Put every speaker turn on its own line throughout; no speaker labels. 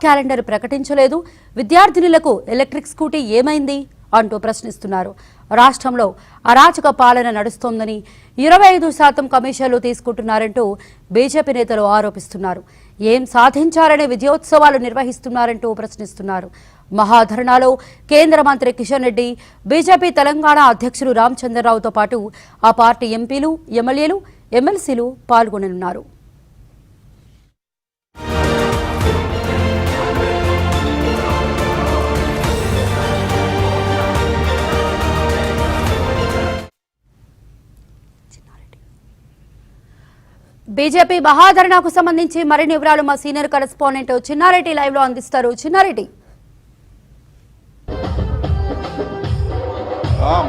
Calendar ప్రకటించలేదు. విద్యార్థినులకు electric scooty ఏమైంది అంటూ ప్రశ్నిస్తున్నారు. రాష్ట్రంలో అరాచక పాలన నడుస్తోందని 25% కమిషన్లు తీసుకుంటున్నారంటూ బీజేపీ నేతలు ఆరోపిస్తున్నారు. ఏం సాధించారనే విజయోత్సవాలు నిర్వహిస్తున్నారంటూ ప్రశ్నిస్తున్నారు. మహాధర్నాలో కేంద్ర మంత్రి కిషన్ రెడ్డి, బీజేపీ తెలంగాణ అధ్యక్షుడు రామచంద్రరావుతో పాటు ఆ పార్టీ ఎంపీలు, ఎమ్మెల్యేలు, ఎమ్మెల్సీలు పాల్గొననున్నారు. బీజేపీ మహాధర్నాకు సంబంధించి మరిన్ని వివరాలు మా సీనియర్ కరెస్పాండెంట్ చిన్నారెడ్డి లైవ్ లో అందిస్తారు. చిన్నారెడ్డి.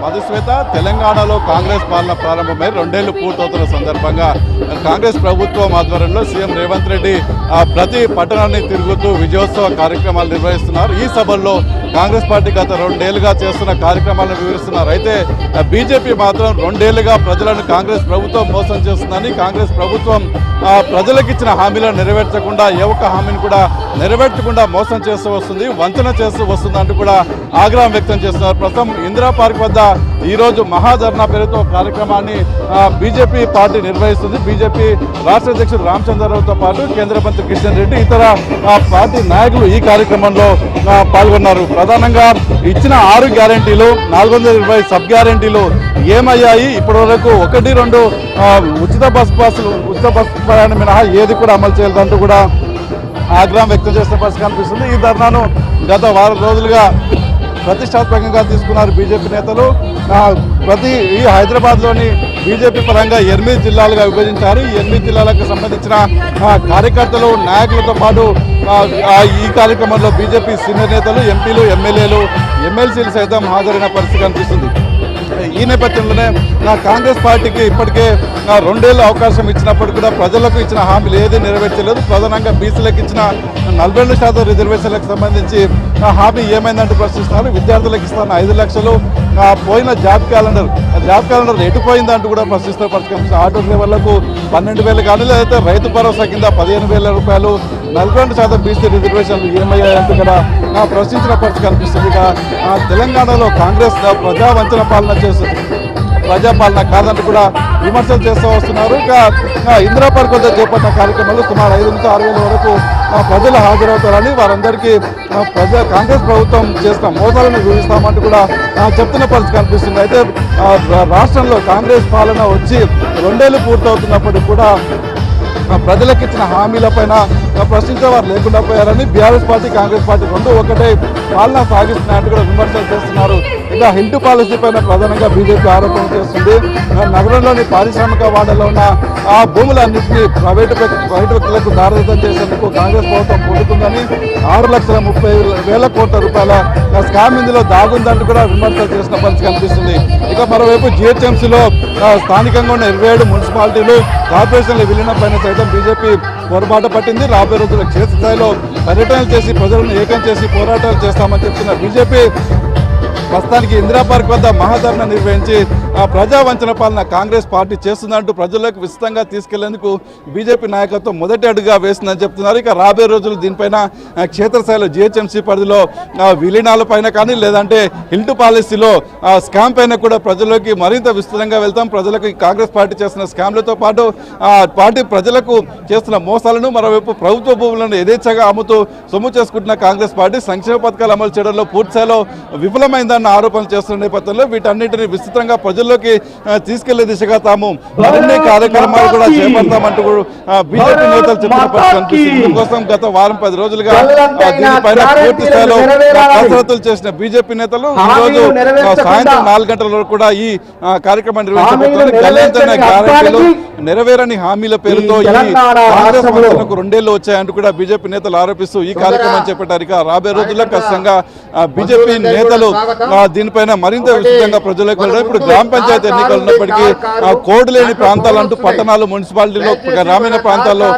మధుశ్వేత, తెలంగాణలో కాంగ్రెస్ పాలన ప్రారంభమై 2 ఏళ్లు పూర్తవుతున్న సందర్భంగా కాంగ్రెస్ ప్రభుత్వం ఆధ్వర్యంలో సీఎం రేవంత్ రెడ్డి ప్రతి పట్టణాన్ని తిరుగుతూ విజయోత్సవ కార్యక్రమాలు నిర్వహిస్తున్నారు. ఈ సభల్లో కాంగ్రెస్ పార్టీ గత 2 ఏళ్లుగా చేస్తున్న కార్యక్రమాలను వివరిస్తున్నారు. అయితే బీజేపీ మాత్రం 2 ఏళ్లుగా ప్రజలను కాంగ్రెస్ ప్రభుత్వం మోసం చేస్తుందని, కాంగ్రెస్ ప్రభుత్వం ప్రజలకు ఇచ్చిన హామీలను నెరవేర్చకుండా, ఏ ఒక్క హామీని కూడా నెరవేర్చకుండా మోసం చేస్తూ వస్తుంది, వంచన చేస్తూ వస్తుందంటూ కూడా ఆగ్రహం వ్యక్తం చేస్తున్నారు. ప్రస్తుతం ఇందిరా పార్క్ వద్ద ఈరోజు మహాధర్నా పేరుతో కార్యక్రమాన్ని బీజేపీ పార్టీ నిర్వహిస్తుంది. బీజేపీ రాష్ట్ర అధ్యక్షుడు రామచంద్రరావుతో పాటు కేంద్ర మంత్రి కిషన్ రెడ్డి, ఇతర పార్టీ నాయకులు ఈ కార్యక్రమంలో పాల్గొన్నారు. ప్రధానంగా ఇచ్చిన 6 గ్యారెంటీలు, 420 సబ్ గ్యారెంటీలు ఏమయ్యాయి, ఇప్పటి వరకు 1-2 ఉచిత బస్ ప్రయాణం మినహా ఏది కూడా అమలు చేయలేదంటూ కూడా ఆగ్రహం వ్యక్తం చేసిన పరిస్థితి కనిపిస్తుంది. ఈ ధర్నాను గత వారం రోజులుగా ప్రతిష్టాత్మకంగా తీసుకున్నారు బీజేపీ నేతలు. ఈ హైదరాబాద్లోని బీజేపీ పరంగా 8 జిల్లాలుగా విభజించారు. ఈ 8 జిల్లాలకు సంబంధించిన కార్యకర్తలు, నాయకులతో పాటు ఈ కార్యక్రమంలో బీజేపీ సీనియర్ నేతలు, ఎంపీలు, ఎమ్మెల్యేలు, ఎమ్మెల్సీలు సైతం హాజరైన పరిస్థితి కనిపిస్తుంది. ఈ నేపథ్యంలోనే కాంగ్రెస్ పార్టీకి ఇప్పటికే 2 ఏళ్ళు అవకాశం ఇచ్చినప్పుడు కూడా ప్రజలకు ఇచ్చిన హామీలు ఏది నెరవేర్చలేదు. ప్రధానంగా బీసీలకు ఇచ్చిన 42% రిజర్వేషన్లకు సంబంధించి హామీ ఏమైందంటూ ప్రశ్నిస్తున్నారు. విద్యార్థులకు ఇస్తున్న 5 లక్షలు, పోయిన జాబ్ క్యాలెండర్ ఎటుపోయిందంటూ కూడా ప్రశ్నిస్తున్న పరిస్థితి. ఆటో డ్రైవర్లకు 12,000 కానీ, లేదంటే రైతు భరోసా కింద 15,000 రూపాయలు, 42% బీసీ రిజర్వేషన్లు ఏమయ్యాయంటూ కూడా ప్రశ్నించిన పరిస్థితి కనిపిస్తుంది. ఇక తెలంగాణలో కాంగ్రెస్ ప్రజావంచన పాలన చేస్తుంది, ప్రజాపాలన కాదంటూ కూడా విమర్శలు చేస్తూ వస్తున్నారు. ఇక ఇందిరా పార్క్ వద్ద చేపట్టిన కార్యక్రమంలో సుమారు 5 నుంచి 6 వేల వరకు ప్రజలు హాజరవుతారని, వారందరికీ కాంగ్రెస్ ప్రభుత్వం చేసిన మోసాలను వివరిస్తామంటూ కూడా చెప్తున్న పరిస్థితి కనిపిస్తుంది. అయితే రాష్ట్రంలో కాంగ్రెస్ పాలన వచ్చి 2 ఏళ్లు పూర్తవుతున్నప్పటికీ కూడా ప్రజలకు ఇచ్చిన హామీలపైన ప్రశ్నించేవారు లేకుండా పోయారని, బీఆర్ఎస్ పార్టీ, కాంగ్రెస్ పార్టీ 2 ఒకటే పాలన సాగిస్తున్నాయంటూ కూడా విమర్శలు చేస్తున్నారు. ఇక హిందూ పాలసీ పైన ప్రధానంగా బీజేపీ ఆరోపణలు చేస్తుంది. నగరంలోని పారిశ్రామిక వాడలో ఉన్న ఆ భూములన్నింటినీ ప్రైవేటు వ్యక్తులకు దారదత్తం చేసేందుకు కాంగ్రెస్ ప్రభుత్వం పూనుకుందని, 6,30,000 కోట్ల రూపాయల స్కామ్ ఇందులో దాగుందంటూ కూడా విమర్శలు చేసిన పరిస్థితి కనిపిస్తుంది. ఇక మరోవైపు జీహెచ్ఎంసీలో స్థానికంగా ఉన్న 27 మున్సిపాలిటీలు, కార్పొరేషన్ల విలీనం పైన సైతం బీజేపీ పొరపాటు పట్టింది. రాబోయే రోజుల్లో క్షేత్రస్థాయిలో పర్యటనలు చేసి ప్రజలను ఏకం చేసి పోరాటాలు చేస్తామని చెప్తున్న బీజేపీ ప్రస్తుతానికి ఇందిరా పార్క్ వద్ద మహాధర్నా నిర్వహించి ప్రజా వంచన పాలన కాంగ్రెస్ పార్టీ చేస్తుందంటూ ప్రజలకు విస్తృతంగా తీసుకెళ్లేందుకు బీజేపీ నాయకత్వం మొదటి అడుగుగా వేస్తుందని చెప్తున్నారు. ఇక రాబోయే రోజులు దీనిపైన క్షేత్రస్థాయిలో జీహెచ్ఎంసీ పరిధిలో విలీనాల పైన కానీ, లేదంటే హిల్టు పాలసీలో స్కామ్ పైన కూడా ప్రజల్లోకి మరింత విస్తృతంగా వెళ్తాం. ప్రజలకు కాంగ్రెస్ పార్టీ చేస్తున్న స్కామ్లతో పాటు పార్టీ ప్రజలకు చేస్తున్న మోసాలను, మరోవైపు ప్రభుత్వ భూములను యథేచ్ఛగా అమ్ముతూ సొమ్ము చేసుకుంటున్న కాంగ్రెస్ పార్టీ సంక్షేమ పథకాలు అమలు చేయడంలో పూర్తిస్థాయిలో విఫలమైందన్న ఆరోపణలు చేస్తున్న నేపథ్యంలో వీటన్నిటిని విస్తృతంగా ప్రజల్లోకి తీసుకెళ్లే దిశగా తాము మరిన్ని కార్యక్రమాలు కూడా చేపడతామంటూ బీజేపీ నేతలు చెప్పిన పరిస్థితి కనిపిస్తుంది. దీనికోసం గత వారం 10 రోజులుగా దీనిపైన పూర్తి స్థాయిలో కసరత్తులు చేసిన బీజేపీ నేతలు ఈరోజు సాయంత్రం 4 గంటల వరకు కూడా ఈ కార్యక్రమాన్ని నిర్వహించబోతున్నారు. గల్లంతైన గ్యారెంటీలు, నెరవేరని హామీల పేరుతో ఈ కాంగ్రెస్ పాలనకు 2 ఏళ్లు వచ్చాయంటూ కూడా బీజేపీ నేతలు ఆరోపిస్తూ ఈ కార్యక్రమం చేపట్టారు. ఇక రాబోయే రోజుల్లో ఖచ్చితంగా బీజేపీ నేతలు దీనిపైన మరింత విస్తృతంగా ప్రజలకు వెళ్ళడం. ఇప్పుడు గ్రామ పంచాయతీ ఎన్నికలు ఉన్నప్పటికీ కోడ్ లేని ప్రాంతాలంటూ పట్టణాలు, మున్సిపాలిటీలో, గ్రామీణ ప్రాంతాల్లో,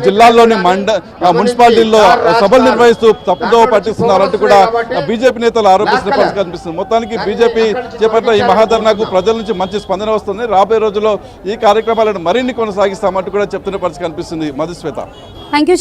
జిల్లాల్లోని మున్సిపాలిటీల్లో సభలు నిర్వహిస్తూ తప్పుదో పట్టిస్తున్నారంటూ కూడా బీజేపీ నేతలు ఆరోపిస్తున్న పరిస్థితి కనిపిస్తుంది. మొత్తానికి బీజేపీ చేపట్టిన ఈ మహాధర్నాకు ప్రజల నుంచి మంచి స్పందన వస్తుంది. రాబోయే రోజుల్లో ఈ కార్యక్రమాలను మరిన్ని కొనసాగిస్తామంటూ కూడా చెప్తున్న పరిస్థితి కనిపిస్తుంది. మధుశ్వేత.
థాంక్యూ.